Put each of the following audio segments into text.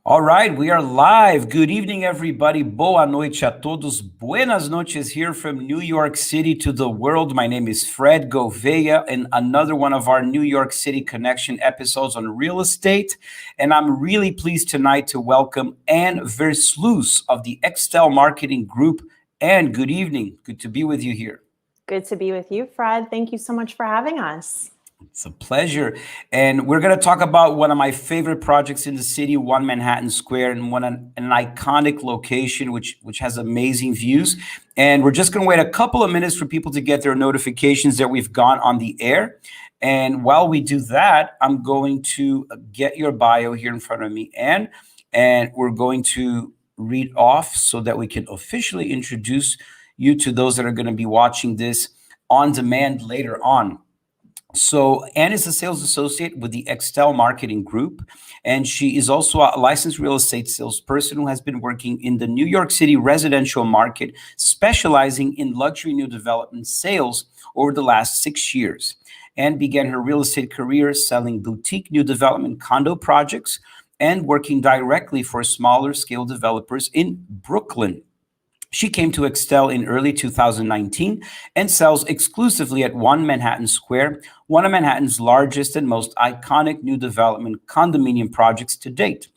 All right, we are live. Good evening, everybody. Boa noite a todos. Buenas noches here from New York City to the world. My name is Fred Gouveia, and another one of our New York City Connection episodes on real estate. And I'm really pleased tonight to welcome Anne Versluis of the Extell Marketing Group. Anne, good evening. Good to be with you here. Good to be with you, Fred. Thank you so much for having us. It's a pleasure. And we're going to talk about one of my favorite projects in the city, One Manhattan Square, and an iconic location, which has amazing views. And we're just going to wait a couple of minutes for people to get their notifications that we've gone on the air. And while we do that, I'm going to get your bio here in front of me, Anne, and we're going to read off so that we can officially introduce you to those that are going to be watching this on demand later on. So Anne is a sales associate with the Extell Marketing Group, and she is also a licensed real estate salesperson who has been working in the New York City residential market, specializing in luxury new development sales over the last 6 years. Anne began her real estate career selling boutique new development condo projects and working directly for smaller scale developers in Brooklyn. She came to Extell in early 2019 and sells exclusively at One Manhattan Square, one of Manhattan's largest and most iconic new development condominium projects to date.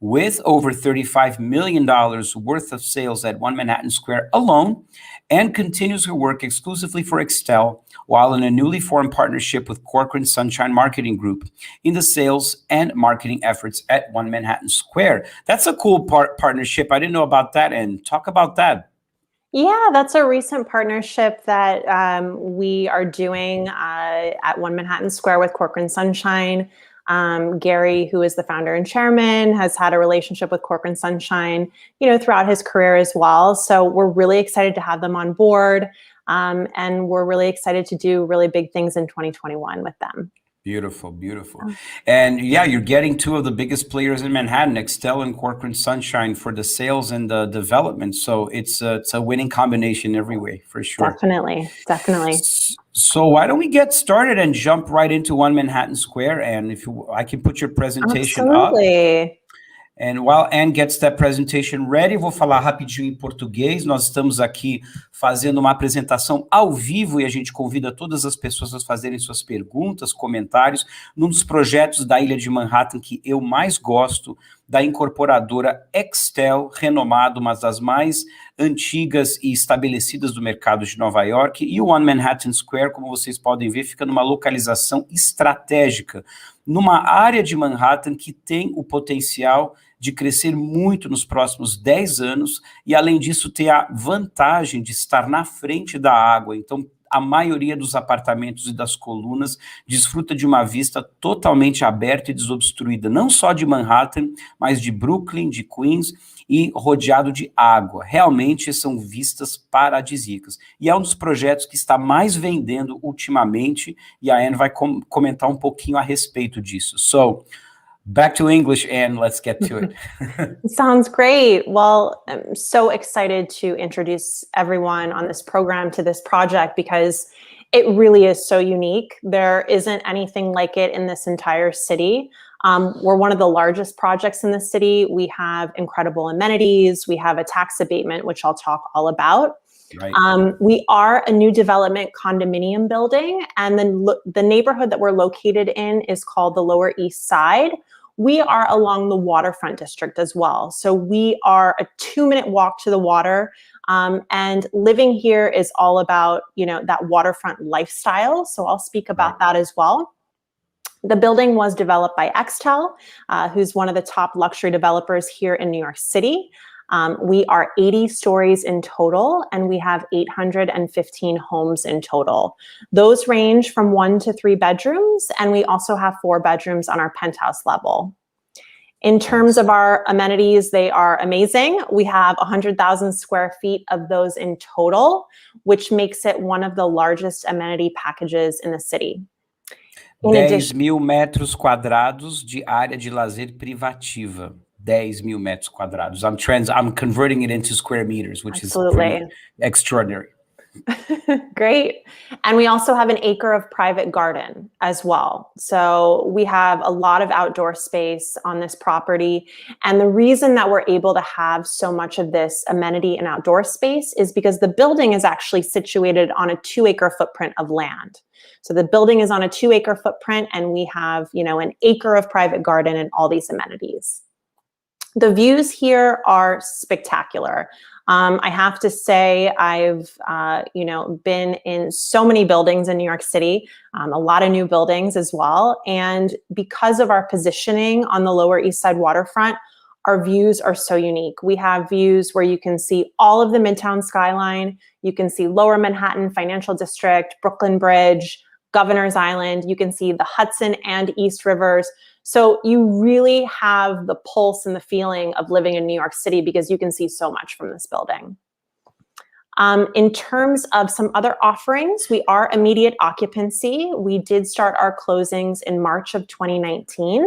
With over $35 million worth of sales at One Manhattan Square alone, and continues her work exclusively for Extell while in a newly formed partnership with Corcoran Sunshine Marketing Group in the sales and marketing efforts at One Manhattan Square. That's a cool partnership. I didn't know about that. And talk about that. Yeah, that's a recent partnership that we are doing at One Manhattan Square with Corcoran Sunshine. Gary, who is the founder and chairman, has had a relationship with Corcoran Sunshine, throughout his career as well. So we're really excited to have them on board, and we're really excited to do really big things in 2021 with them. Beautiful, beautiful. And yeah, you're getting two of the biggest players in Manhattan, Extell and Corcoran Sunshine, for the sales and the development. So it's a winning combination every way, for sure. Definitely. So why don't we get started and jump right into One Manhattan Square? And I can put your presentation Absolutely. up. And while Anne gets that presentation ready, vou falar rapidinho em português. Nós estamos aqui fazendo uma apresentação ao vivo e a gente convida todas as pessoas a fazerem suas perguntas, comentários, num dos projetos da Ilha de Manhattan que eu mais gosto, da incorporadora Extell, renomada, uma das mais antigas e estabelecidas do mercado de Nova York. E o One Manhattan Square, como vocês podem ver, fica numa localização estratégica, numa área de Manhattan que tem o potencial de crescer muito nos próximos 10 anos e, além disso, ter a vantagem de estar na frente da água. Então, a maioria dos apartamentos e das colunas desfruta de uma vista totalmente aberta e desobstruída, não só de Manhattan, mas de Brooklyn, de Queens, e rodeado de água. Realmente são vistas paradisíacas. E é um dos projetos que está mais vendendo ultimamente, e a Anne vai comentar um pouquinho a respeito disso. So, back to English, Anne, let's get to it. Sounds great. Well, I'm so excited to introduce everyone on this program to this project because it really is so unique. There isn't anything like it in this entire city. We're one of the largest projects in the city. We have incredible amenities. We have a tax abatement, which I'll talk all about. Right. We are a new development condominium building, and then the neighborhood that we're located in is called the Lower East Side. We are along the waterfront district as well. So we are a 2-minute walk to the water, and living here is all about, that waterfront lifestyle. So I'll speak about that as well. The building was developed by Extell, who's one of the top luxury developers here in New York City. We are 80 stories in total, and we have 815 homes in total. Those range from 1 to 3 bedrooms, and we also have 4 bedrooms on our penthouse level. In terms of our amenities, they are amazing. We have 100,000 square feet of those in total, which makes it one of the largest amenity packages in the city. 10.000 metros quadrados de área de lazer privativa. 10.000 metros quadrados. I'm converting it into square meters, which is pretty extraordinary. Great. And we also have an acre of private garden as well. So we have a lot of outdoor space on this property. And the reason that we're able to have so much of this amenity and outdoor space is because the building is actually situated on a 2-acre footprint of land. So the building is on a 2-acre footprint, and we have, an acre of private garden and all these amenities. The views here are spectacular. I have to say, I've been in so many buildings in New York City, a lot of new buildings as well. And because of our positioning on the Lower East Side waterfront, our views are so unique. We have views where you can see all of the Midtown skyline. You can see Lower Manhattan Financial District, Brooklyn Bridge, Governor's Island. You can see the Hudson and East Rivers. So you really have the pulse and the feeling of living in New York City because you can see so much from this building. In terms of some other offerings, we are immediate occupancy. We did start our closings in March of 2019.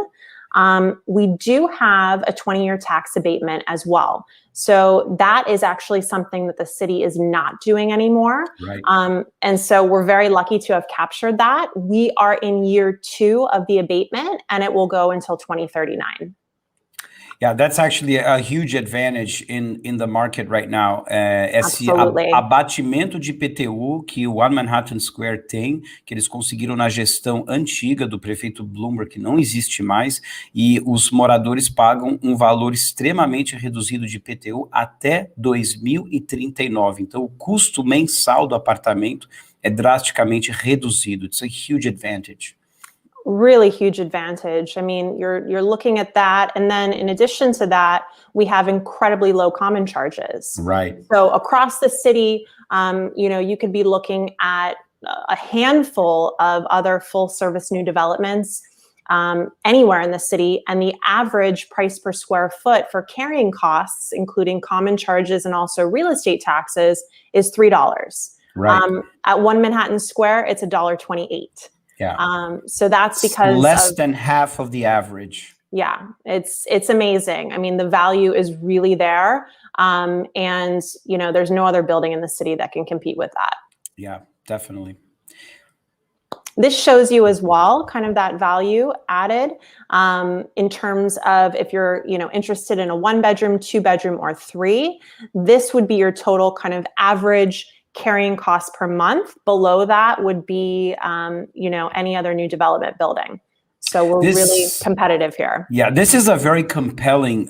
We do have a 20-year tax abatement as well. So that is actually something that the city is not doing anymore. Right. And so we're very lucky to have captured that. We are in year 2 of the abatement, and it will go until 2039. Yeah, that's actually a huge advantage in the market right now. Esse Absolutely. abatimento de IPTU que o One Manhattan Square tem, que eles conseguiram na gestão antiga do prefeito Bloomberg, que não existe mais, e os moradores pagam um valor extremamente reduzido de IPTU até 2039. Então, o custo mensal do apartamento é drasticamente reduzido. It's a huge advantage. Really huge advantage. I mean, you're looking at that, and then in addition to that, we have incredibly low common charges. Right. So across the city, you could be looking at a handful of other full-service new developments anywhere in the city, and the average price per square foot for carrying costs, including common charges and also real estate taxes, is $3. Right. At One Manhattan Square, it's $1.28. Yeah. So that's because less than half of the average. Yeah, it's amazing. I mean, the value is really there. And there's no other building in the city that can compete with that. Yeah, definitely. This shows you as well kind of that value added in terms of if you're interested in a 1-bedroom, 2-bedroom, or 3. This would be your total kind of average carrying costs per month. Below that would be, any other new development building. So we're really competitive here. Yeah, this is a very compelling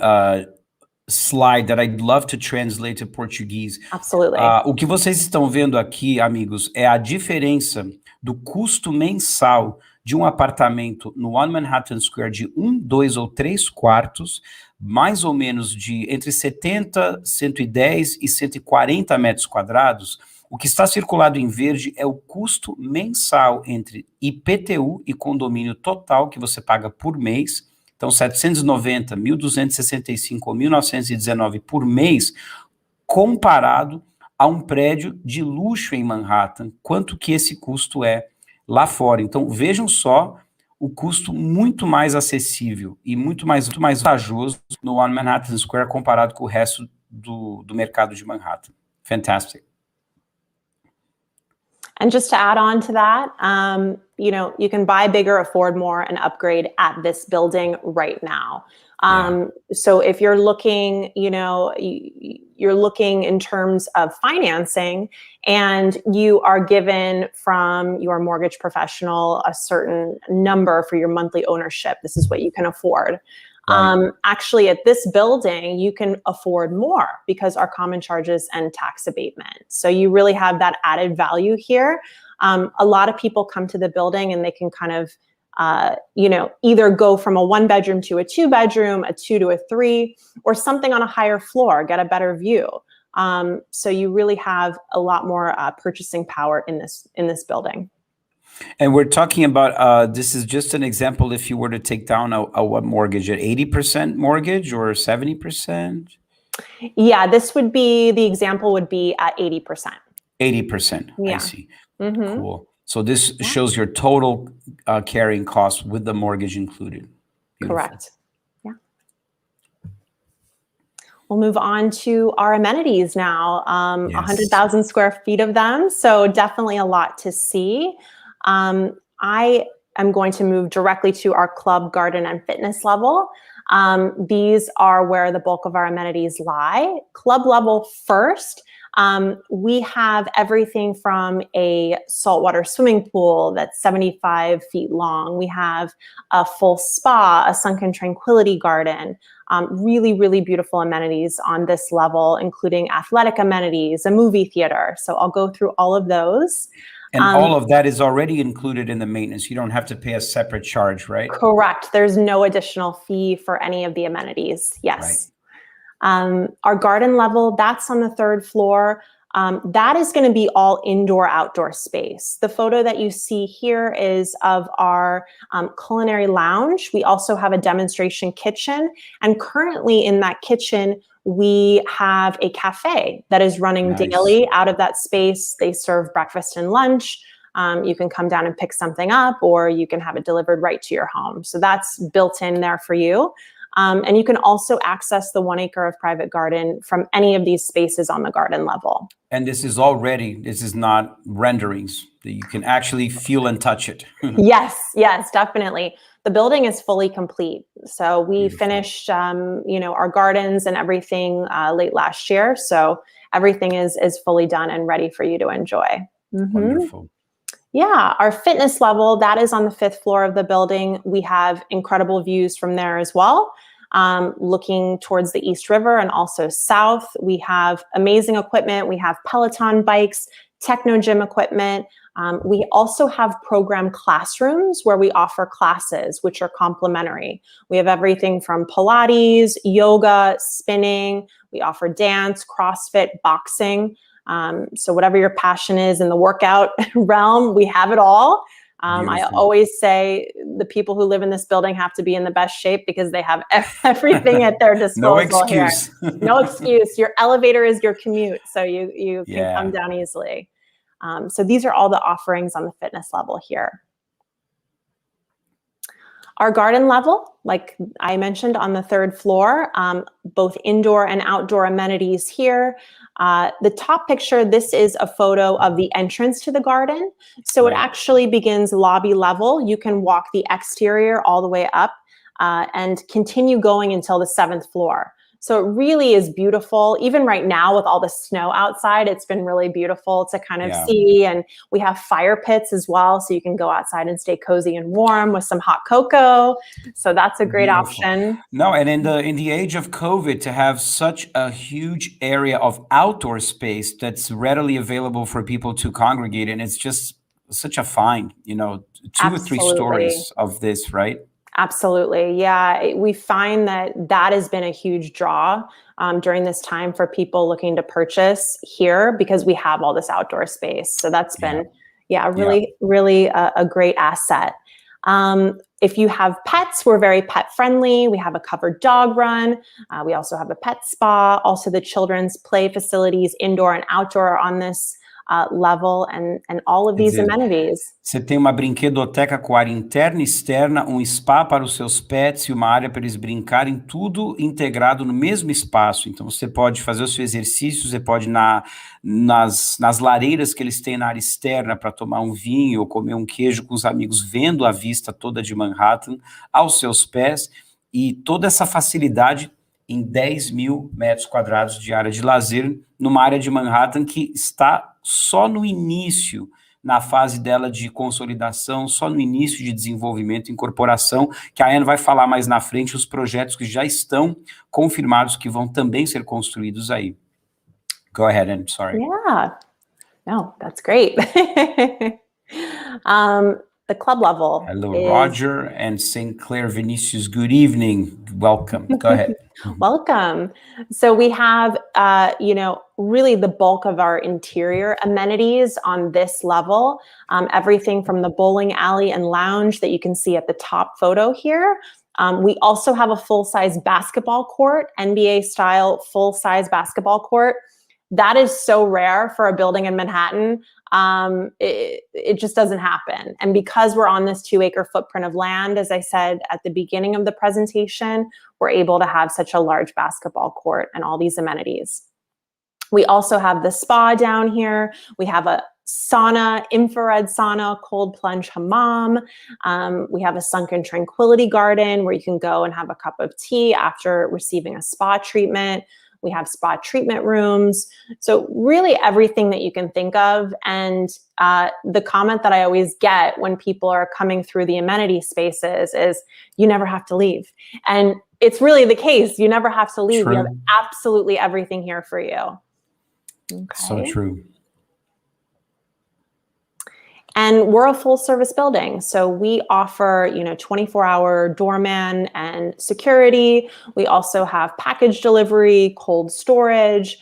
slide that I'd love to translate to Portuguese. Absolutely. O que vocês estão vendo aqui, amigos, é a diferença do custo mensal de um apartamento no One Manhattan Square de 1, 2 ou 3 quartos, mais ou menos de entre 70, 110 e 140 metros quadrados. O que está circulado em verde é o custo mensal entre IPTU e condomínio total que você paga por mês. Então, 790, 1.265 ou 1.919 por mês, comparado a um prédio de luxo em Manhattan, quanto que esse custo é lá fora. Então, vejam só o custo muito mais acessível e muito mais vantajoso no One Manhattan Square comparado com o resto do mercado de Manhattan. Fantastic. And just to add on to that, you can buy bigger, afford more, and upgrade at this building right now. So if you're looking, you're looking in terms of financing, and you are given from your mortgage professional a certain number for your monthly ownership, this is what you can afford. Right. Actually, at this building, you can afford more because our common charges and tax abatement. So you really have that added value here. A lot of people come to the building and they can kind of, either go from a 1-bedroom to a 2-bedroom, a 2 to a 3, or something on a higher floor, get a better view. So you really have a lot more purchasing power in this building. And we're talking about, this is just an example if you were to take down a what mortgage, at 80% mortgage or 70%? Yeah, the example would be at 80%. 80%, yeah. I see. Mm-hmm. Cool. So this shows your total carrying cost with the mortgage included. Beautiful. Correct. Yeah. We'll move on to our amenities now. Yes. 100,000 square feet of them, so definitely a lot to see. I am going to move directly to our club, garden, and fitness level. These are where the bulk of our amenities lie. Club level first. We have everything from a saltwater swimming pool that's 75 feet long. We have a full spa, a sunken tranquility garden, really, really beautiful amenities on this level, including athletic amenities, a movie theater. So I'll go through all of those. And all of that is already included in the maintenance. You don't have to pay a separate charge, right? Correct. There's no additional fee for any of the amenities. Yes. Right. Our garden level, that's on the 3rd floor. That is going to be all indoor-outdoor space. The photo that you see here is of our culinary lounge. We also have a demonstration kitchen. And currently in that kitchen, we have a cafe that is running daily out of that space. They serve breakfast and lunch. You can come down and pick something up, or you can have it delivered right to your home. So that's built in there for you. And you can also access the 1 acre of private garden from any of these spaces on the garden level. And this is not renderings. You can actually feel and touch it. Yes, definitely. The building is fully complete. So we finished, our gardens and everything late last year. So everything is fully done and ready for you to enjoy. Wonderful. Yeah, our fitness level, that is on the 5th floor of the building. We have incredible views from there as well. Looking towards the East River and also south, we have amazing equipment. We have Peloton bikes, techno gym equipment. We also have program classrooms where we offer classes, which are complimentary. We have everything from Pilates, yoga, spinning. We offer dance, CrossFit, boxing. So whatever your passion is in the workout realm, we have it all. I always say the people who live in this building have to be in the best shape because they have everything at their disposal. No excuse. Here. No excuse. Your elevator is your commute, so you can come down easily. So these are all the offerings on the fitness level here. Our garden level, like I mentioned, on the 3rd floor, both indoor and outdoor amenities here. The top picture, this is a photo of the entrance to the garden. So It actually begins lobby level. You can walk the exterior all the way up and continue going until the 7th floor. So it really is beautiful. Even right now with all the snow outside, it's been really beautiful to kind of see. And we have fire pits as well. So you can go outside and stay cozy and warm with some hot cocoa. So that's a great option. No, and in the age of COVID, to have such a huge area of outdoor space that's readily available for people to congregate in, it's just such a find, 2 or 3 stories of this, right? Absolutely. Yeah. We find that has been a huge draw during this time for people looking to purchase here because we have all this outdoor space. So that's been, really a great asset. If you have pets, we're very pet friendly. We have a covered dog run. We also have a pet spa. Also the children's play facilities, indoor and outdoor, are on this level and all of these amenities. Você tem uma brinquedoteca com área interna e externa, um spa para os seus pets e uma área para eles brincarem, tudo integrado no mesmo espaço. Então você pode fazer o seu exercício, você pode nas lareiras que eles têm na área externa para tomar um vinho ou comer um queijo com os amigos, vendo a vista toda de Manhattan aos seus pés, e toda essa facilidade em 10 mil metros quadrados de área de lazer, numa área de Manhattan que está só no início, na fase dela de consolidação, só no início de desenvolvimento, incorporação, que a Anne vai falar mais na frente, os projetos que já estão confirmados que vão também ser construídos aí. Go ahead, Anne, sorry. Yeah, no, that's great. The club level. Hello, Roger and St. Clair Vinicius. Good evening. Welcome. Go ahead. Welcome. So we have, really the bulk of our interior amenities on this level. Everything from the bowling alley and lounge that you can see at the top photo here. We also have a full-size basketball court, NBA-style full-size basketball court. That is so rare for a building in Manhattan. It just doesn't happen. And because we're on this 2 acre footprint of land, as I said at the beginning of the presentation, we're able to have such a large basketball court and all these amenities. We also have the spa down here. We have a sauna, infrared sauna, cold plunge hammam. We have a sunken tranquility garden where you can go and have a cup of tea after receiving a spa treatment. We have spa treatment rooms. So really everything that you can think of. And the comment that I always get when people are coming through the amenity spaces is, you never have to leave. And it's really the case. You never have to leave. True. You have absolutely everything here for you. Okay. So true. And we're a full service building. So we offer, 24-hour doorman and security. We also have package delivery, cold storage,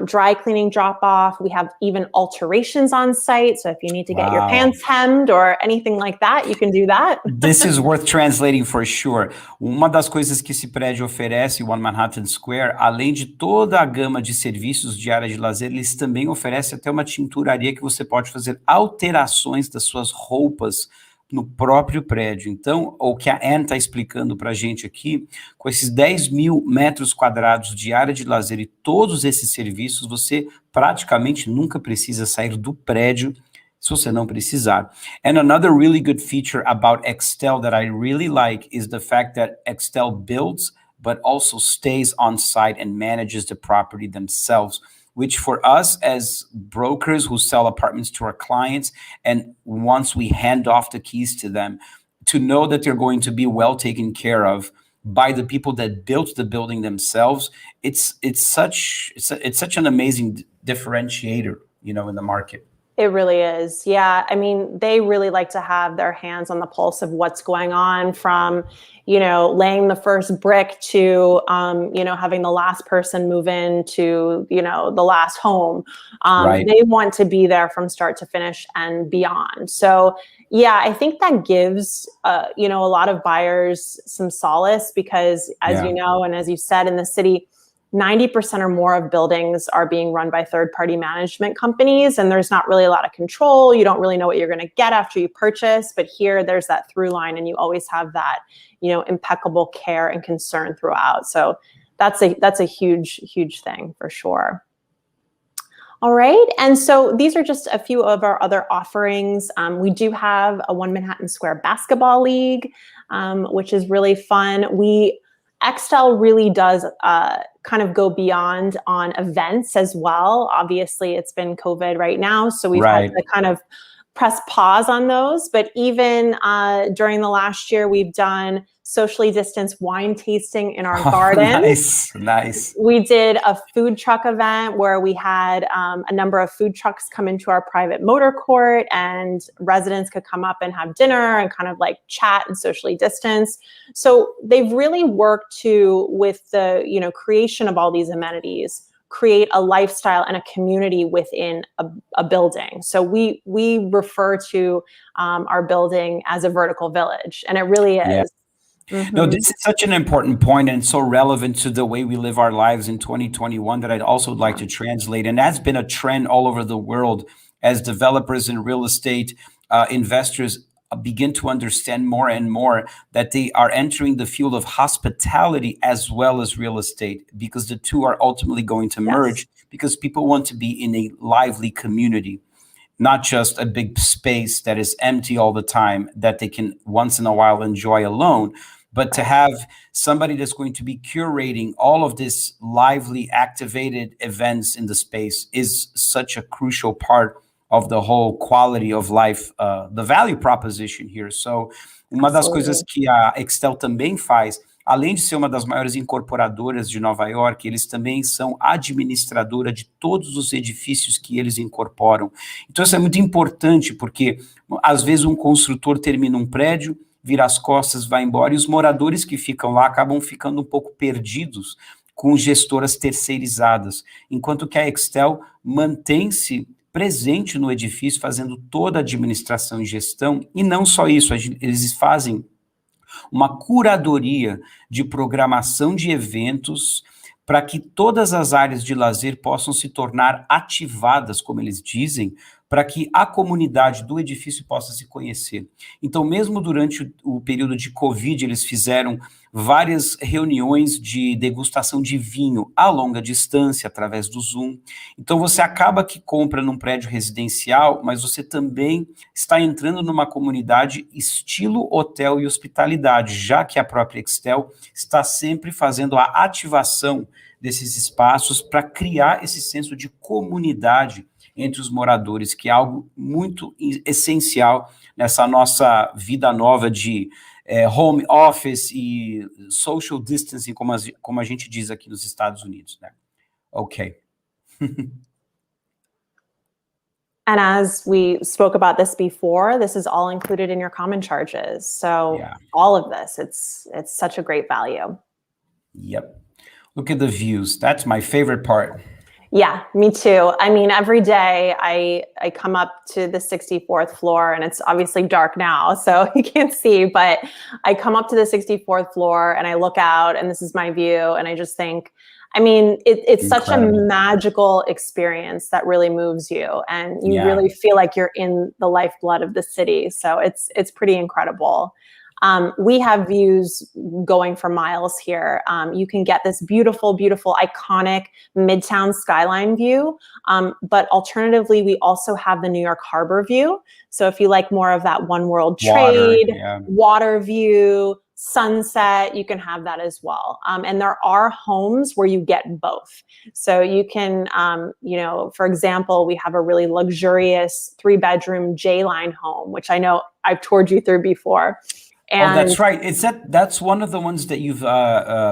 dry cleaning drop off. We have even alterations on site. So if you need to get your pants hemmed or anything like that, you can do that. This is worth translating for sure. Uma das coisas que esse prédio oferece, o One Manhattan Square, além de toda a gama de serviços de área de lazer, eles também oferecem até uma tinturaria que você pode fazer alterações das suas roupas no próprio prédio. Então, o que a Anne está explicando para a gente aqui, com esses 10 mil metros quadrados de área de lazer e todos esses serviços, você praticamente nunca precisa sair do prédio se você não precisar. And another really good feature about Extell that I really like is the fact that Extell builds, but also stays on site and manages the property themselves, which for us as brokers who sell apartments to our clients, and once we hand off the keys to them, to know that they're going to be well taken care of by the people that built the building themselves, it's such an amazing differentiator, in the market. It really is. Yeah. I mean, they really like to have their hands on the pulse of what's going on, from, laying the first brick to, having the last person move in to, the last home. Right. They want to be there from start to finish and beyond. So yeah, I think that gives, a lot of buyers some solace because as you know, and as you said, in the city, 90% or more of buildings are being run by third-party management companies, and there's not really a lot of control. You don't really know what you're going to get after you purchase, but here there's that through line, and you always have that, impeccable care and concern throughout. So that's a huge, huge thing for sure. All right, and so these are just a few of our other offerings. We do have a One Manhattan Square basketball league, which is really fun. Extell really does kind of go beyond on events as well. Obviously, it's been COVID right now, so we've had to kind of press pause on those. But even during the last year, we've done socially distanced wine tasting in our garden. Nice. We did a food truck event where we had a number of food trucks come into our private motor court, and residents could come up and have dinner and kind of like chat and socially distance. So they've really worked with the creation of all these amenities, create a lifestyle and a community within a building. So we refer to our building as a vertical village, and it really is. Yeah. Mm-hmm. No, this is such an important point and so relevant to the way we live our lives in 2021 that I'd also like to translate. And that's been a trend all over the world as developers and real estate investors begin to understand more and more that they are entering the field of hospitality as well as real estate, because the two are ultimately going to merge, because people want to be in a lively community, not just a big space that is empty all the time that they can once in a while enjoy alone, but to have somebody that's going to be curating all of this lively, activated events in the space is such a crucial part of the whole quality of life, the value proposition here. So, uma das coisas que a Extell também faz, além de ser uma das maiores incorporadoras de Nova York, eles também são administradora de todos os edifícios que eles incorporam. Então, isso é muito importante, porque às vezes um construtor termina um prédio, vira as costas, vai embora, e os moradores que ficam lá acabam ficando um pouco perdidos com gestoras terceirizadas, enquanto que a Extell mantém-se presente no edifício, fazendo toda a administração e gestão, e não só isso, eles fazem uma curadoria de programação de eventos para que todas as áreas de lazer possam se tornar ativadas, como eles dizem, para que a comunidade do edifício possa se conhecer. Então, mesmo durante o período de Covid, eles fizeram várias reuniões de degustação de vinho a longa distância, através do Zoom. Então, você acaba que compra num prédio residencial, mas você também está entrando numa comunidade estilo hotel e hospitalidade, já que a própria Extell está sempre fazendo a ativação desses espaços para criar esse senso de comunidade entre os moradores, que é algo muito essencial nessa nossa vida nova de home office e social distancing, como a gente diz aqui nos Estados Unidos, né? Ok. And as we spoke about this before, this is all included in your common charges. So Yeah. all of this, it's such a great value. Yep. Look at the views. That's my favorite part. Yeah, me too. I mean, every day I come up to the 64th floor, and it's obviously dark now, so you can't see, but I come up to the 64th floor and I look out, and this is my view, and I just think, I mean, it's such a magical experience that really moves you, and you really feel like you're in the lifeblood of the city. So it's pretty incredible. We have views going for miles here. You can get this beautiful, beautiful, iconic Midtown skyline view. But alternatively, we also have the New York Harbor view. So if you like more of that one world trade, water view, sunset, you can have that as well. And there are homes where you get both. So you can, for example, we have a really luxurious 3-bedroom J-line home, which I know I've toured you through before. And that's right. That's one of the ones that you've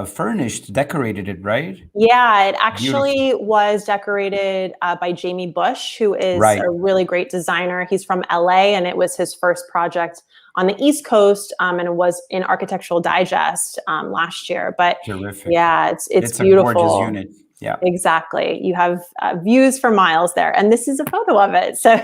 furnished, decorated it, right? Yeah, it actually was decorated by Jamie Bush, who is a really great designer. He's from LA, and it was his first project on the East Coast, and it was in Architectural Digest last year. But terrific. Yeah, it's beautiful. A gorgeous unit. Yeah, exactly. You have views for miles there, and this is a photo of it. So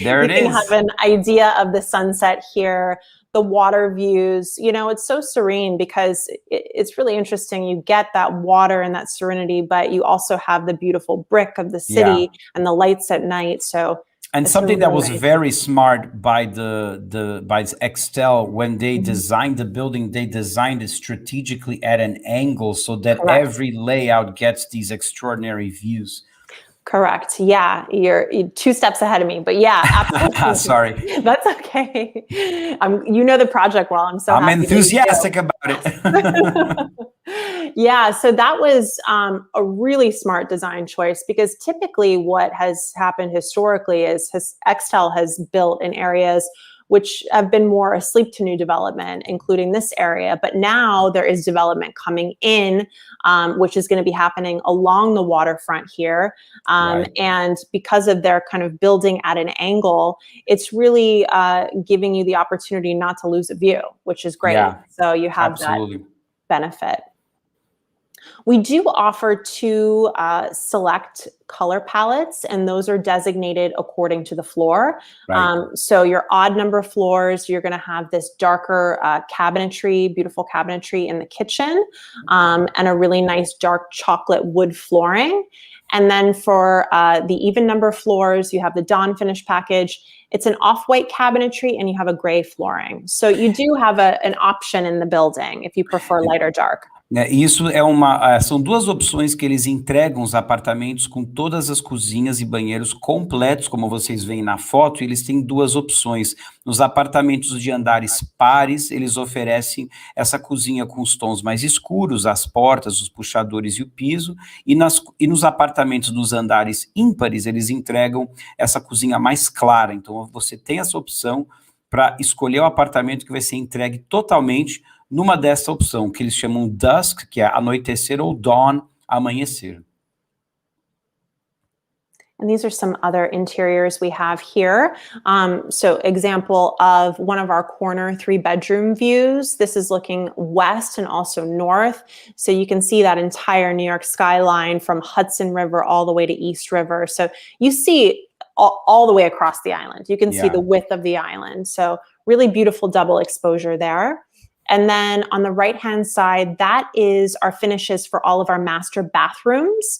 there it is. You can have an idea of the sunset here. The water views, it's so serene because it's really interesting. You get that water and that serenity, but you also have the beautiful brick of the city and the lights at night. So, and something that was very smart by by Extell, when they designed the building, they designed it strategically at an angle so that every layout gets these extraordinary views. Correct. Yeah, you're 2 steps ahead of me, but yeah, absolutely. Sorry. That's okay. The project well. I'm happy enthusiastic about it. Yeah, so that was a really smart design choice, because typically what has happened historically is Extell has built in areas which have been more asleep to new development, including this area. But now there is development coming in, which is going to be happening along the waterfront here. And because of their kind of building at an angle, it's really giving you the opportunity not to lose a view, which is great. Yeah, so you have that benefit. We do offer 2 select color palettes, and those are designated according to the floor. So your odd number floors, you're going to have this darker cabinetry, beautiful cabinetry in the kitchen, and a really nice dark chocolate wood flooring. And then for the even number floors, you have the Dawn Finish package. It's an off-white cabinetry, and you have a gray flooring. So you do have an option in the building if you prefer light or dark. Isso são 2 opções que eles entregam os apartamentos, com todas as cozinhas e banheiros completos, como vocês veem na foto. E eles têm 2 opções. Nos apartamentos de andares pares, eles oferecem essa cozinha com os tons mais escuros, as portas, os puxadores e o piso. E nos apartamentos dos andares ímpares, eles entregam essa cozinha mais clara. Então você tem essa opção para escolher o apartamento que vai ser entregue totalmente numa dessa opção, que eles chamam dusk, que é anoitecer, ou dawn, amanhecer. And these are some other interiors we have here. So example of one of our corner 3-bedroom views. This is looking west and also north. So you can see that entire New York skyline from Hudson River all the way to East River. So you see all the way across the island. You can see the width of the island. So really beautiful double exposure there. And then on the right-hand side, that is our finishes for all of our master bathrooms.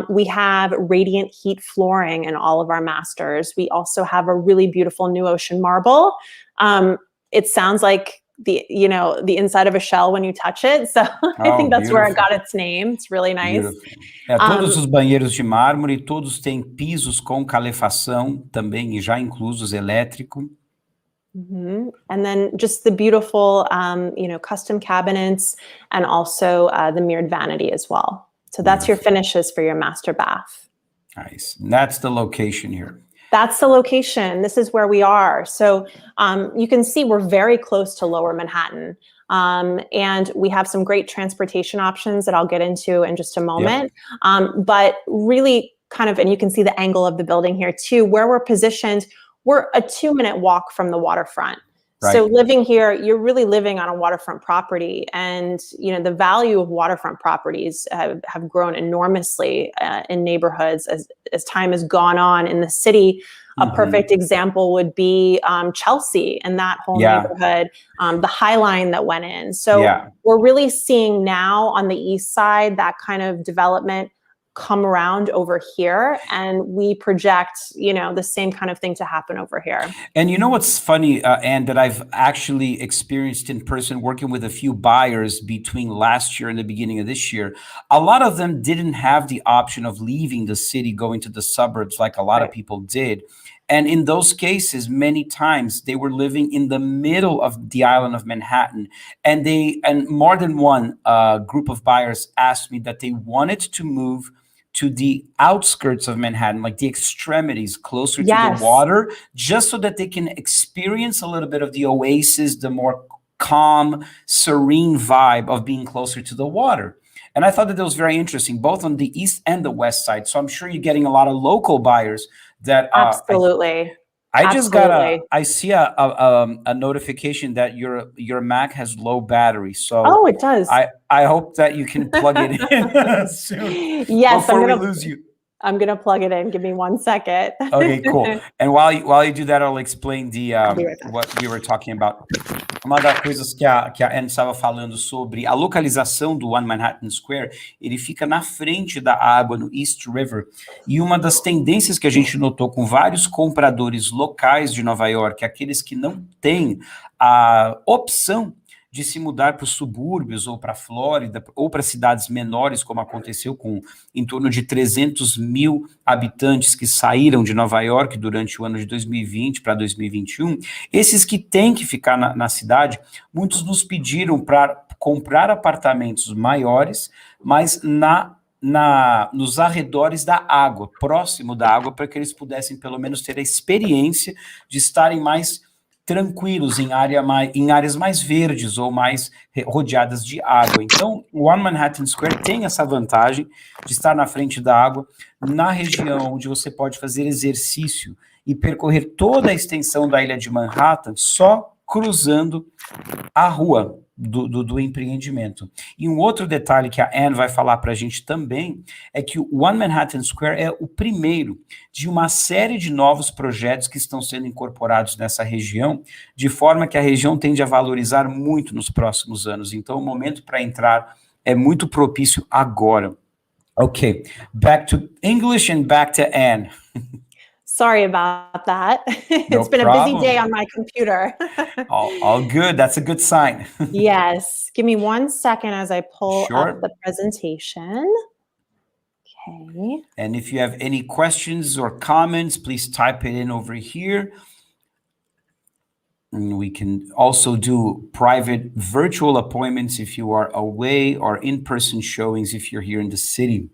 We have radiant heat flooring in all of our masters. We also have a really beautiful new ocean marble. It sounds like the inside of a shell when you touch it. So I think that's where it got its name. It's really nice. Beautiful. Todos os banheiros de mármore, todos têm pisos com calefação também, e já inclusos elétrico. And then just the beautiful, custom cabinets, and also the mirrored vanity as well. So that's your finishes for your master bath. Nice. That's the location here. That's the location. This is where we are. So you can see we're very close to Lower Manhattan. And we have some great transportation options that I'll get into in just a moment. Yep. But really and you can see the angle of the building here too, where we're positioned. We're a 2-minute walk from the waterfront. Right. So living here, you're really living on a waterfront property. And, the value of waterfront properties have grown enormously in neighborhoods as time has gone on in the city. A perfect example would be Chelsea and that whole neighborhood, the High Line that went in. So we're really seeing now on the east side that kind of development come around over here, and we project, the same kind of thing to happen over here. And you know what's funny, Anne, that I've actually experienced in person working with a few buyers between last year and the beginning of this year. A lot of them didn't have the option of leaving the city, going to the suburbs like a lot of people did. And in those cases, many times they were living in the middle of the island of Manhattan. And more than one group of buyers asked me that they wanted to move to the outskirts of Manhattan, like the extremities, closer to the water, just so that they can experience a little bit of the oasis, the more calm, serene vibe of being closer to the water. And I thought that was very interesting, both on the east and the west side. So I'm sure you're getting a lot of local buyers that absolutely. I see a notification that your Mac has low battery. So it does. I hope that you can plug it in soon. Yes, before we lose you. I'm gonna plug it in. Give me 1 second. Okay, cool. And while you do that, I'll explain what we were talking about. Uma das coisas que a Anne estava falando sobre a localização do One Manhattan Square, ele fica na frente da água, no East River. E uma das tendências que a gente notou com vários compradores locais de Nova York, aqueles que não têm a opção de se mudar para os subúrbios ou para a Flórida ou para cidades menores, como aconteceu com em torno de 300 mil habitantes que saíram de Nova York durante o ano de 2020 para 2021, esses que têm que ficar na cidade, muitos nos pediram para comprar apartamentos maiores, mas nos arredores da água, próximo da água, para que eles pudessem pelo menos ter a experiência de estarem mais tranquilos em áreas mais verdes ou mais rodeadas de água. Então, o One Manhattan Square tem essa vantagem de estar na frente da água, na região onde você pode fazer exercício e percorrer toda a extensão da ilha de Manhattan só cruzando a rua do empreendimento. E um outro detalhe que a Anne vai falar para a gente também é que o One Manhattan Square é o primeiro de uma série de novos projetos que estão sendo incorporados nessa região, de forma que a região tende a valorizar muito nos próximos anos. Então, o momento para entrar é muito propício agora. Okay, back to English and back to Anne. Sorry about that. It's been a busy day on my computer. all good. That's a good sign. Yes. Give me 1 second as I pull up the presentation. Okay. And if you have any questions or comments, please type it in over here. And we can also do private virtual appointments if you are away, or in-person showings if you're here in the city.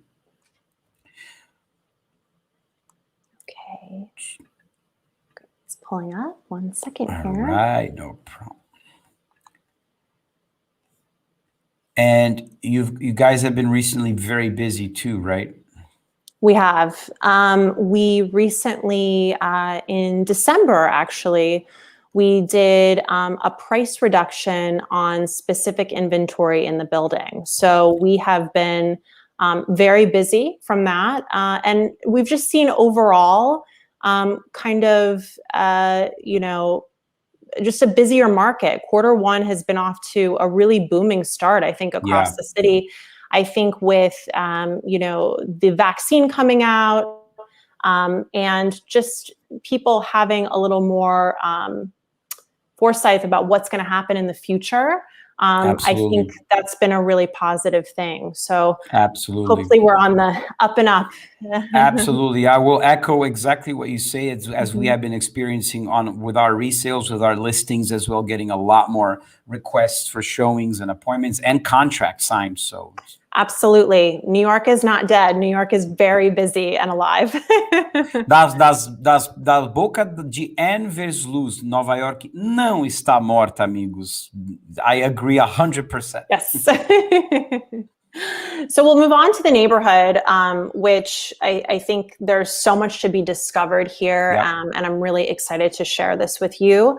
It's pulling up. 1 second here. All right, no problem. And you guys have been recently very busy too, right? We have. We recently, in December, actually, we did a price reduction on specific inventory in the building. So we have been very busy from that. And we've just seen overall just a busier market. Quarter one has been off to a really booming start, I think, across the city. I think with, the vaccine coming out, and just people having a little more foresight about what's going to happen in the future, I think Absolutely. that's been a really positive thing. So Absolutely. hopefully we're on the up and up. Absolutely. I will echo exactly what you say, as we Mhm. have been experiencing on with our resales, with our listings as well, getting a lot more requests for showings and appointments and contract signed. So Absolutely. New York is not dead. New York is very busy and alive. da boca de Anne Versluis, Nova York, não está morta, amigos. I agree 100%. Yes. So we'll move on to the neighborhood, which I think there's so much to be discovered here, Yep. and I'm really excited to share this with you.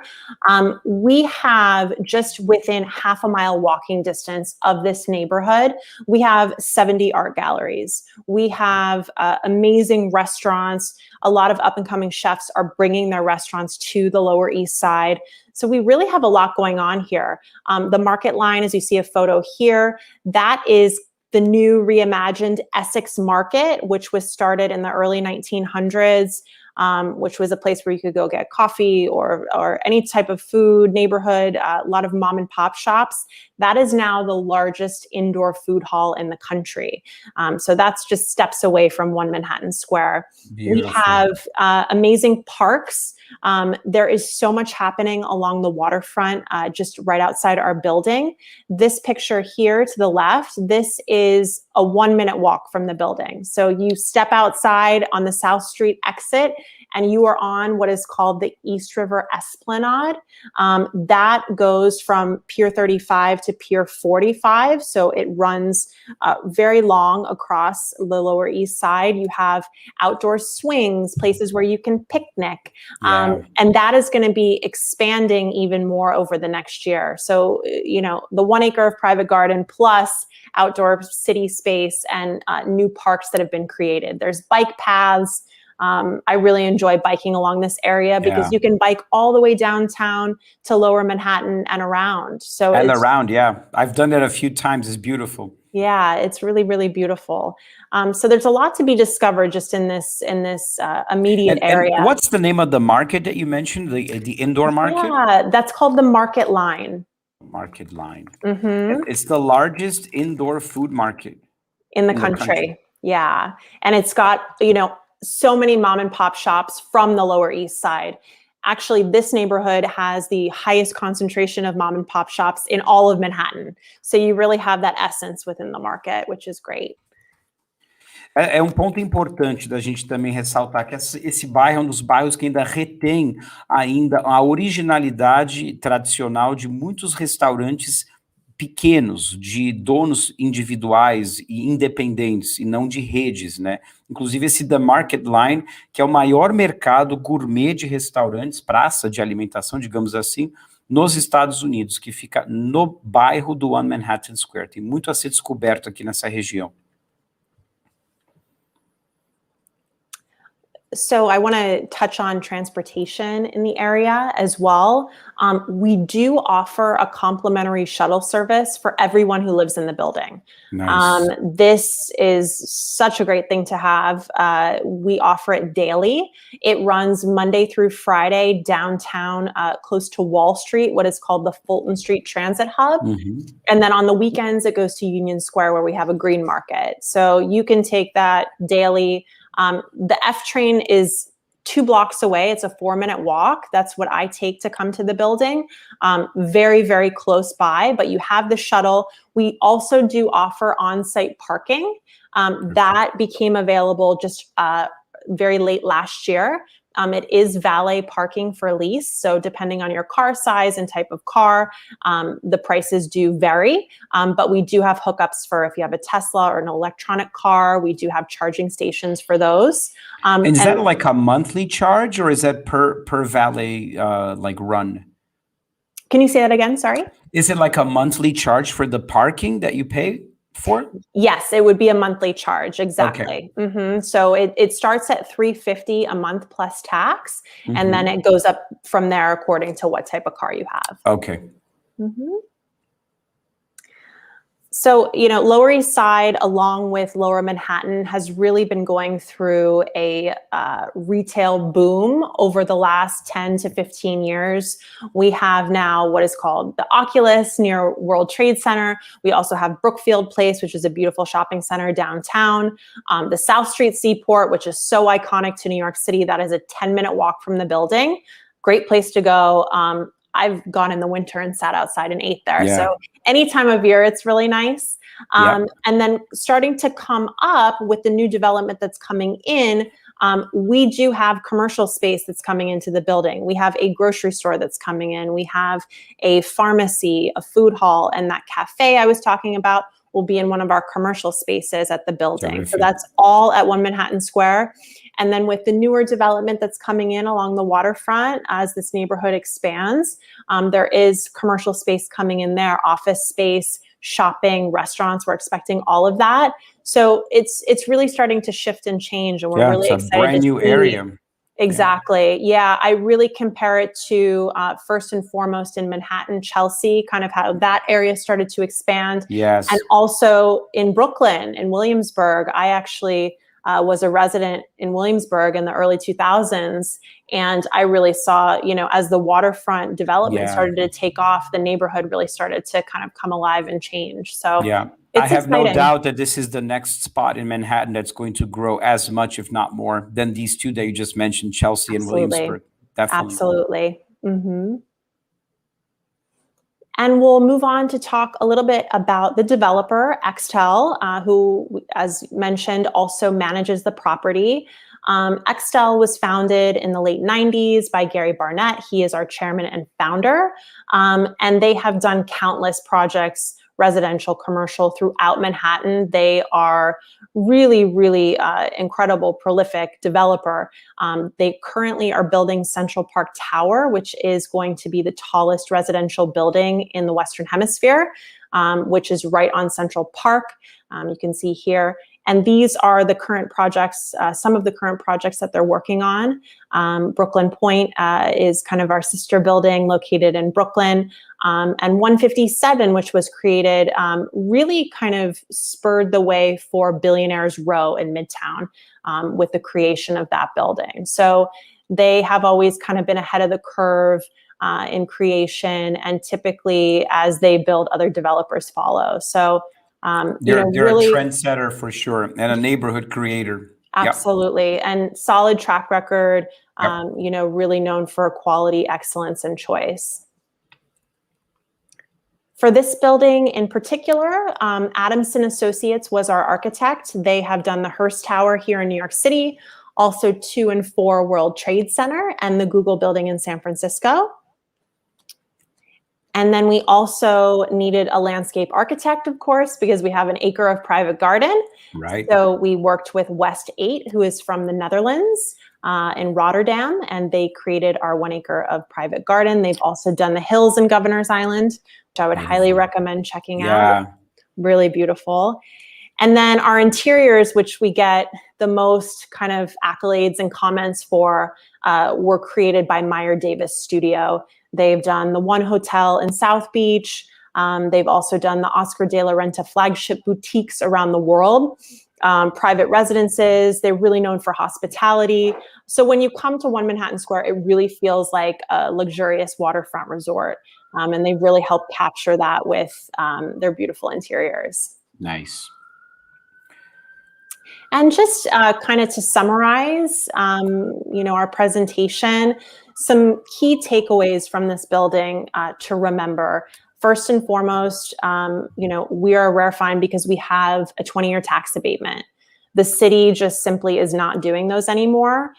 We have, just within half a mile walking distance of this neighborhood, we have 70 art galleries. We have amazing restaurants. A lot of up and coming chefs are bringing their restaurants to the Lower East Side. So we really have a lot going on here. The Market Line, as you see a photo here, that is the new reimagined Essex Market, which was started in the early 1900s, which was a place where you could go get coffee or any type of food, neighborhood, a lot of mom and pop shops. That is now the largest indoor food hall in the country. So that's just steps away from One Manhattan Square. Beautiful. We have amazing parks. There is so much happening along the waterfront, just right outside our building. This picture here to the left, this is a 1-minute walk from the building. So you step outside on the South Street exit and you are on what is called the East River Esplanade. That goes from Pier 35 to Pier 45. So it runs very long across the Lower East Side. You have outdoor swings, places where you can picnic. Yeah. And that is going to be expanding even more over the next year. So, the 1 acre of private garden plus outdoor city space and new parks that have been created. There's bike paths. I really enjoy biking along this area because you can bike all the way downtown to Lower Manhattan and around. So Yeah. I've done that a few times. It's beautiful. Yeah, it's really, really beautiful. So there's a lot to be discovered just in this immediate area. And what's the name of the market that you mentioned? The indoor market? Yeah, that's called the Market Line. Market Line. Mm-hmm. It's the largest indoor food market in the country. Yeah. And it's got, so many mom and pop shops from the Lower East Side. Actually, this neighborhood has the highest concentration of mom and pop shops in all of Manhattan. So you really have that essence within the market, which is great. É um ponto importante da gente também ressaltar que esse bairro é um dos bairros que ainda retém ainda a originalidade tradicional de muitos restaurantes pequenos, de donos individuais e independentes, e não de redes, né? Inclusive esse The Market Line, que é o maior mercado gourmet de restaurantes, praça de alimentação, digamos assim, nos Estados Unidos, que fica no bairro do One Manhattan Square. Tem muito a ser descoberto aqui nessa região. So I want to touch on transportation in the area as well. We do offer a complimentary shuttle service for everyone who lives in the building. Nice. This is such a great thing to have. We offer it daily. It runs Monday through Friday downtown, close to Wall Street, what is called the Fulton Street Transit Hub. Mm-hmm. And then on the weekends, it goes to Union Square where we have a green market. So you can take that daily. The F train is 2 blocks away. It's a 4-minute walk. That's what I take to come to the building. Very, very close by, but you have the shuttle. We also do offer on-site parking. That became available just very late last year. It is valet parking for lease. So depending on your car size and type of car, the prices do vary. But we do have hookups for if you have a Tesla or an electronic car. We do have charging stations for those. And is that like a monthly charge or is that per valet run? Can you say that again? Sorry. Is it like a monthly charge for the parking that you pay for? Yes, it would be a monthly charge. Exactly. Okay. Mm-hmm. So it starts at $350 a month plus tax, Mm-hmm. and then it goes up from there according to what type of car you have. Okay. Mm-hmm. So, Lower East Side, along with Lower Manhattan, has really been going through a retail boom over the last 10 to 15 years. We have now what is called the Oculus near World Trade Center. We also have Brookfield Place, which is a beautiful shopping center downtown. The South Street Seaport, which is so iconic to New York City. That is a 10-minute walk from the building. Great place to go. I've gone in the winter and sat outside and ate there. Yeah. So any time of year, it's really nice. And then starting to come up with the new development that's coming in, we do have commercial space that's coming into the building. We have a grocery store that's coming in. We have a pharmacy, a food hall, and that cafe I was talking about will be in one of our commercial spaces at the building. Terrific. So that's all at One Manhattan Square. And then with the newer development that's coming in along the waterfront, as this neighborhood expands, there is commercial space coming in there, office space, shopping, restaurants. We're expecting all of that. So it's really starting to shift and change, and we're really it's a excited brand to new see. area. Exactly. Yeah, I really compare it to first and foremost in Manhattan, Chelsea, kind of how that area started to expand. Yes. And also in Brooklyn, in Williamsburg. I actually was a resident in Williamsburg in the early 2000s. And I really saw, as the waterfront development started to take off, the neighborhood really started to kind of come alive and change. So I have exciting. no doubt that this is the next spot in Manhattan that's going to grow as much, if not more, than these two that you just mentioned, Chelsea and Williamsburg. Definitely. Absolutely. Mm-hmm. And we'll move on to talk a little bit about the developer, Extell, who, as mentioned, also manages the property. Extell was founded in the late 90s by Gary Barnett. He is our chairman and founder. And they have done countless projects, residential, commercial, throughout Manhattan. They are really, really incredible, prolific developer. They currently are building Central Park Tower, which is going to be the tallest residential building in the Western Hemisphere, which is right on Central Park. You can see here. And these are the current projects, some of the current projects that they're working on. Brooklyn Point is kind of our sister building located in Brooklyn. And 157, which was created, really kind of spurred the way for Billionaires Row in Midtown with the creation of that building. So they have always kind of been ahead of the curve in creation, and typically as they build, other developers follow. So they're really a trendsetter for sure, and a neighborhood creator. Absolutely. And solid track record, really known for quality, excellence, and choice. For this building in particular, Adamson Associates was our architect. They have done the Hearst Tower here in New York City, also 2 and 4 World Trade Center, and the Google building in San Francisco. And then we also needed a landscape architect, of course, because we have an acre of private garden. Right. So we worked with West 8, who is from the Netherlands in Rotterdam, and they created our 1 acre of private garden. They've also done the hills in Governor's Island, which I would highly recommend checking out. Really beautiful. And then our interiors, which we get the most kind of accolades and comments for, were created by Meyer Davis Studio. They've done the One Hotel in South Beach. They've also done the Oscar de la Renta flagship boutiques around the world, private residences. They're really known for hospitality. So when you come to One Manhattan Square, it really feels like a luxurious waterfront resort. And they've really helped capture that with their beautiful interiors. Nice. And just kind of to summarize, our presentation, some key takeaways from this building to remember. First and foremost, we are a rare find because we have a 20-year tax abatement. The city just simply is not doing those anymore.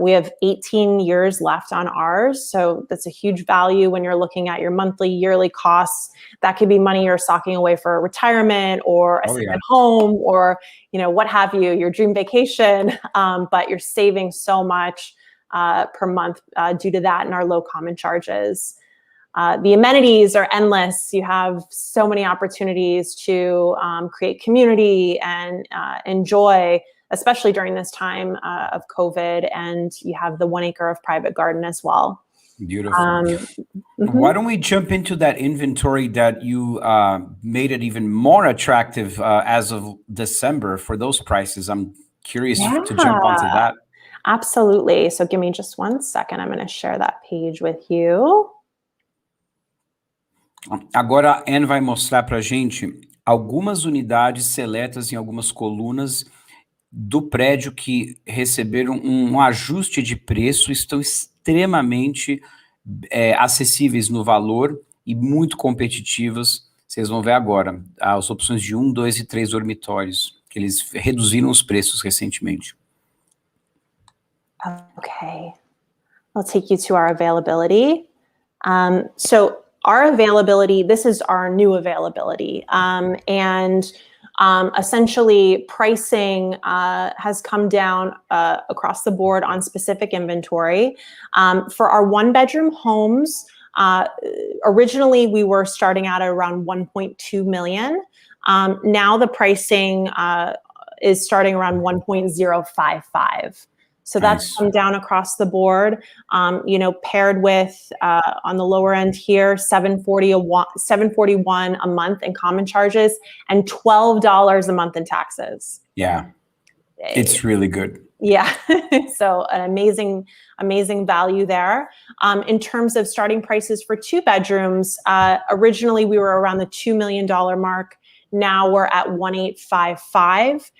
We have 18 years left on ours. So that's a huge value when you're looking at your monthly, yearly costs. That could be money you're socking away for a retirement or a second home or, what have you, your dream vacation. But you're saving so much per month due to that and our low common charges. The amenities are endless. You have so many opportunities to create community and enjoy, especially during this time of COVID. And you have the 1 acre of private garden as well. Beautiful. Mhm. Why don't we jump into that inventory that you made it even more attractive as of December for those prices? I'm curious to jump onto Yeah, that. absolutely. So give me just 1 second. I'm going to share that page with you. Agora a Anne vai mostrar para a gente algumas unidades seletas em algumas colunas do prédio que receberam um ajuste de preço, estão extremamente acessíveis no valor e muito competitivas. Vocês vão ver agora as opções de 1, 2 e 3 dormitórios, que eles reduziram os preços recentemente. Okay, I'll take you to our availability. So our availability, this is our new availability. And essentially pricing has come down across the board on specific inventory. For our 1-bedroom homes, originally we were starting out at around 1.2 million. Now the pricing is starting around 1.055. So that's Nice. come down across the board, paired with, on the lower end here, $741 a month in common charges and $12 a month in taxes. Yeah, it's really good. Yeah, so an amazing value there. In terms of starting prices for 2 bedrooms, originally we were around the $2 million mark. Now we're at 1.855.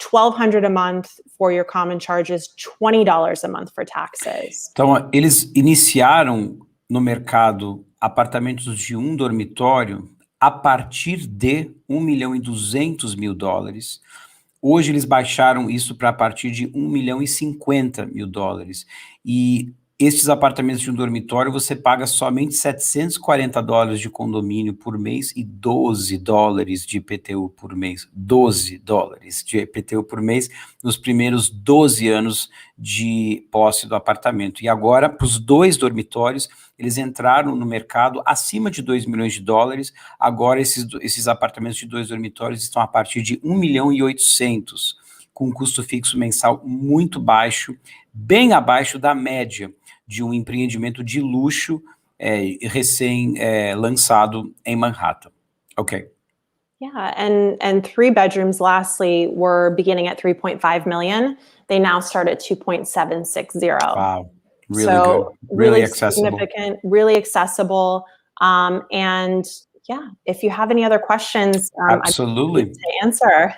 $1,200 a month for your common charges, $20 a month for taxes. Então, eles iniciaram no mercado apartamentos de 1 dormitório a partir de $1.200.000. Hoje eles baixaram isso para a partir de $1.050.000. E estes apartamentos de 1 dormitório você paga somente $740 de condomínio por mês e $12 de IPTU por mês. $12 de IPTU por mês nos primeiros 12 anos de posse do apartamento. E agora, para os 2 dormitórios, eles entraram no mercado acima de $2 milhões. Agora esses apartamentos de 2 dormitórios estão a partir de $1.800.000, com um custo fixo mensal muito baixo, bem abaixo da média de um empreendimento de luxo recém-lançado em Manhattan. Okay. Yeah, and 3 bedrooms, lastly, were beginning at 3.5 million. They now start at 2.760. Wow, really So good, really accessible. significant, really accessible. And yeah, if you have any other questions, Absolutely. I'm happy to answer.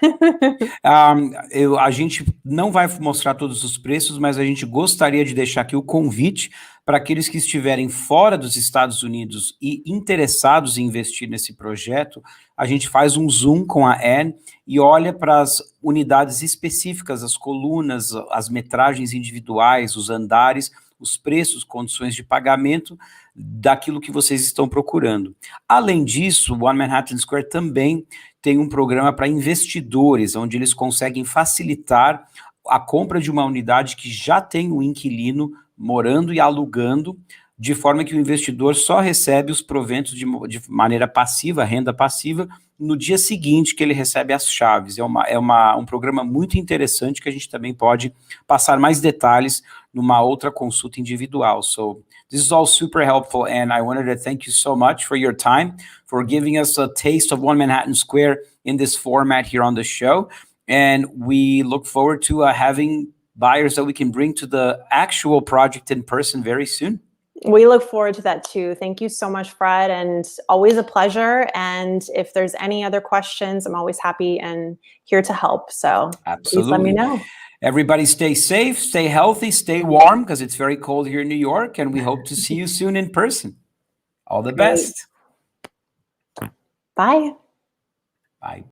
A gente não vai mostrar todos os preços, mas a gente gostaria de deixar aqui o convite para aqueles que estiverem fora dos Estados Unidos e interessados em investir nesse projeto. A gente faz um zoom com a Anne e olha para as unidades específicas, as colunas, as metragens individuais, os andares, os preços, condições de pagamento daquilo que vocês estão procurando. Além disso, o One Manhattan Square também tem um programa para investidores, onde eles conseguem facilitar a compra de uma unidade que já tem um inquilino morando e alugando, de forma que o investidor só recebe os proventos de maneira passiva, renda passiva, no dia seguinte que ele recebe as chaves. É um programa muito interessante que a gente também pode passar mais detalhes numa outra consulta individual. So this is all super helpful, and I wanted to thank you so much for your time, for giving us a taste of One Manhattan Square in this format here on the show, and we look forward to having buyers that we can bring to the actual project in person very soon. We look forward to that too. Thank you so much, Fred, and always a pleasure. And if there's any other questions, I'm always happy and here to help. So Please let me know. Everybody stay safe, stay healthy, stay warm, because it's very cold here in New York, and we hope to see you soon in person. All the best. Bye. Bye.